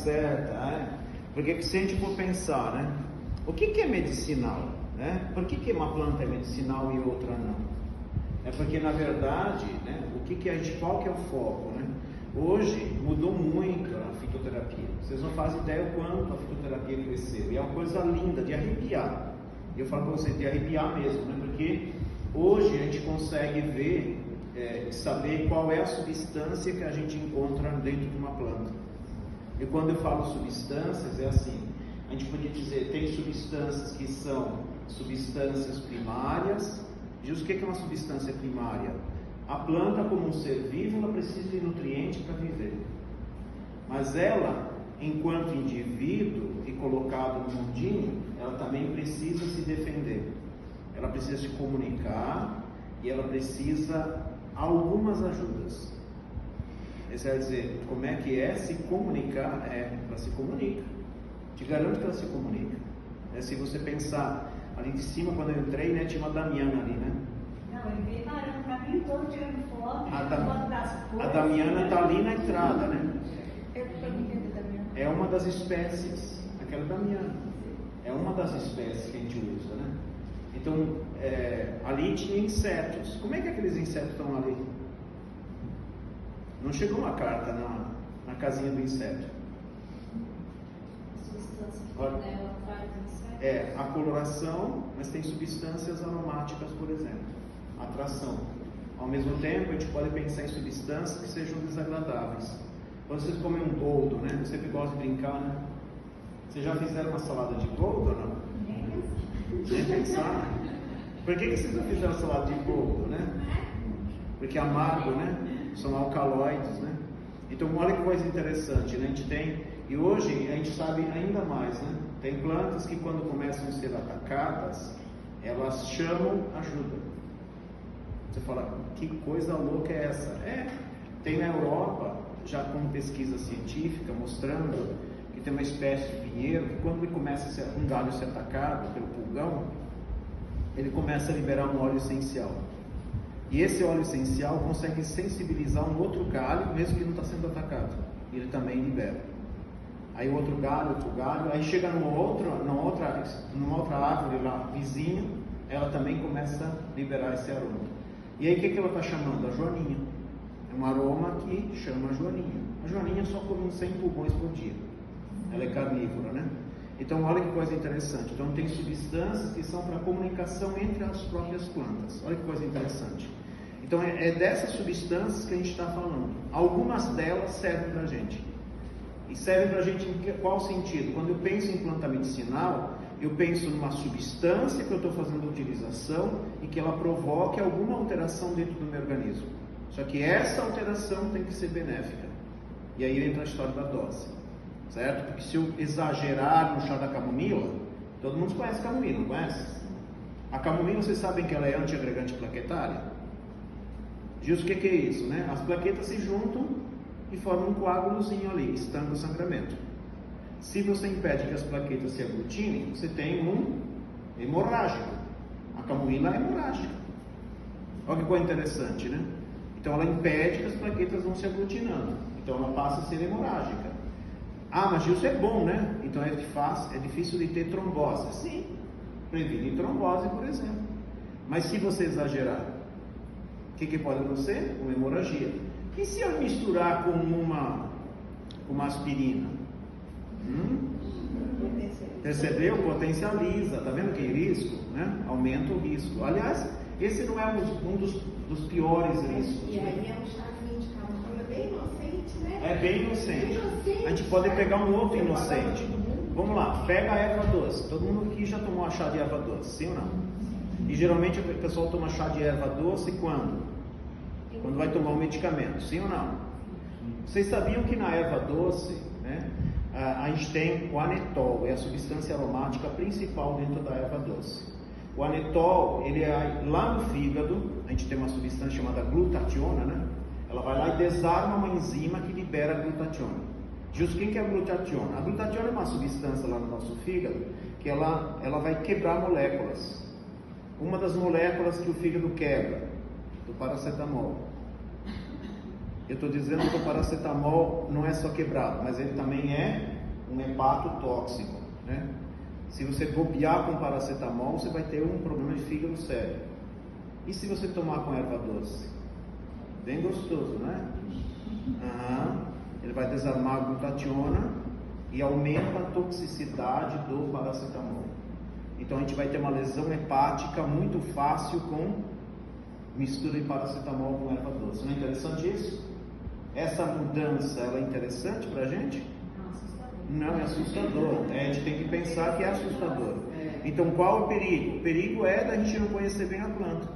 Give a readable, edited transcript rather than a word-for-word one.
certa, né? Porque se a gente for pensar, né? O que é medicinal? Né? Por que uma planta é medicinal e outra não? É porque, na verdade, né, qual que é o foco? Né? Hoje mudou muito a fitoterapia. Vocês não fazem ideia o quanto a fitoterapia cresceu. E é uma coisa linda, de arrepiar. Eu falo para vocês, de arrepiar mesmo, né? Porque hoje a gente consegue ver, saber qual é a substância que a gente encontra dentro de uma planta. E quando eu falo substâncias, é assim, a gente podia dizer, tem substâncias que são substâncias primárias. Diz o que é uma substância primária? A planta, como um ser vivo, ela precisa de nutrientes para viver. Mas ela, enquanto indivíduo e colocado no mundinho, ela também precisa se defender. Ela precisa se comunicar e ela precisa algumas ajudas. Isso quer dizer, como é que é se comunicar? Ela se comunica. Te garanto que ela se comunica. Se você pensar ali de cima, quando eu entrei, né, tinha uma Damiana ali, né? Não, ele veio parando o caminho todo tirando foto. A Damiana está ali na entrada, né? É uma das espécies, aquela Damiana. É uma das espécies que a gente usa, né? Então, ali tinha insetos. Como é que aqueles insetos estão ali? Não chegou uma carta na casinha do inseto. A coloração, mas tem substâncias aromáticas, por exemplo. Atração. Ao mesmo tempo, a gente pode pensar em substâncias que sejam desagradáveis. Quando vocês comem um boldo, né? Eu sempre gosto de brincar, né? Vocês já fizeram uma salada de boldo ou não? Nem pensar. Por que vocês não fizeram salada de boldo, né? Porque amargo, né? São alcaloides, né? Então, olha que coisa interessante, né? A gente tem, e hoje a gente sabe ainda mais, né? Tem plantas que quando começam a ser atacadas, elas chamam ajuda. Você fala, que coisa louca é essa? Tem na Europa, já com pesquisa científica, mostrando que tem uma espécie de pinheiro, que quando ele começa um galho a ser atacado pelo pulgão, ele começa a liberar um óleo essencial. E esse óleo essencial consegue sensibilizar um outro galho, mesmo que não está sendo atacado. E ele também libera. Aí outro galho, aí chega numa outra árvore lá, vizinha, ela também começa a liberar esse aroma. E aí o que ela está chamando? A joaninha. É um aroma que chama a joaninha. A joaninha só come uns 100 pulgões por dia. Ela é carnívora, né? Então olha que coisa interessante. Então tem substâncias que são para comunicação entre as próprias plantas. Olha que coisa interessante. Então é dessas substâncias que a gente está falando. Algumas delas servem para a gente. E servem para a gente em qual sentido? Quando eu penso em planta medicinal, eu penso numa substância que eu estou fazendo utilização e que ela provoque alguma alteração dentro do meu organismo. Só que essa alteração tem que ser benéfica. E aí entra a história da dose. Certo? Porque se eu exagerar no chá da camomila, todo mundo conhece camomila, não conhece? A camomila, vocês sabem que ela é antiagregante plaquetária? Diz o que é isso, né? As plaquetas se juntam e formam um coágulozinho ali, estanca o sangramento. Se você impede que as plaquetas se aglutinem, você tem um hemorrágico. A camomila é hemorrágica. Olha que coisa interessante, né? Então ela impede que as plaquetas vão se aglutinando. Então ela passa a ser hemorrágica. Ah, mas isso é bom, né? Então é difícil de ter trombose. Sim, previne trombose, por exemplo. Mas se você exagerar, o que pode acontecer? Uma hemorragia. E se eu misturar com uma aspirina? Percebeu? Potencializa. Tá vendo que risco? Né? Aumenta o risco. Aliás, esse não é um dos piores riscos. E aí é um chazinho de camomila bem inocente, né? É bem inocente. A gente pode pegar um outro inocente. Vamos lá, pega a erva doce. Todo mundo aqui já tomou chá de erva doce, sim ou não? E geralmente o pessoal toma chá de erva doce quando? Quando vai tomar um medicamento, sim ou não? Vocês sabiam que na erva doce, né, a gente tem o anetol, é a substância aromática principal dentro da erva doce. O anetol, ele é lá no fígado, a gente tem uma substância chamada glutationa, né? Ela vai lá e desarma uma enzima que libera a glutationa. Justo, quem que é a glutationa? A glutationa é uma substância lá no nosso fígado que ela vai quebrar moléculas. Uma das moléculas que o fígado quebra, do paracetamol. Eu estou dizendo que o paracetamol não é só quebrado, mas ele também é um hepatotóxico, né? Se você bobear com paracetamol, você vai ter um problema de fígado sério. E se você tomar com erva doce? Bem gostoso, né? Ele vai desarmar a glutationa e aumenta a toxicidade do paracetamol. Então a gente vai ter uma lesão hepática muito fácil com mistura de paracetamol com erva doce. Não é interessante isso? Essa mudança, ela é interessante pra gente? Não, é assustador. A gente tem que pensar que é assustador. Então qual é o perigo? O perigo é da gente não conhecer bem a planta.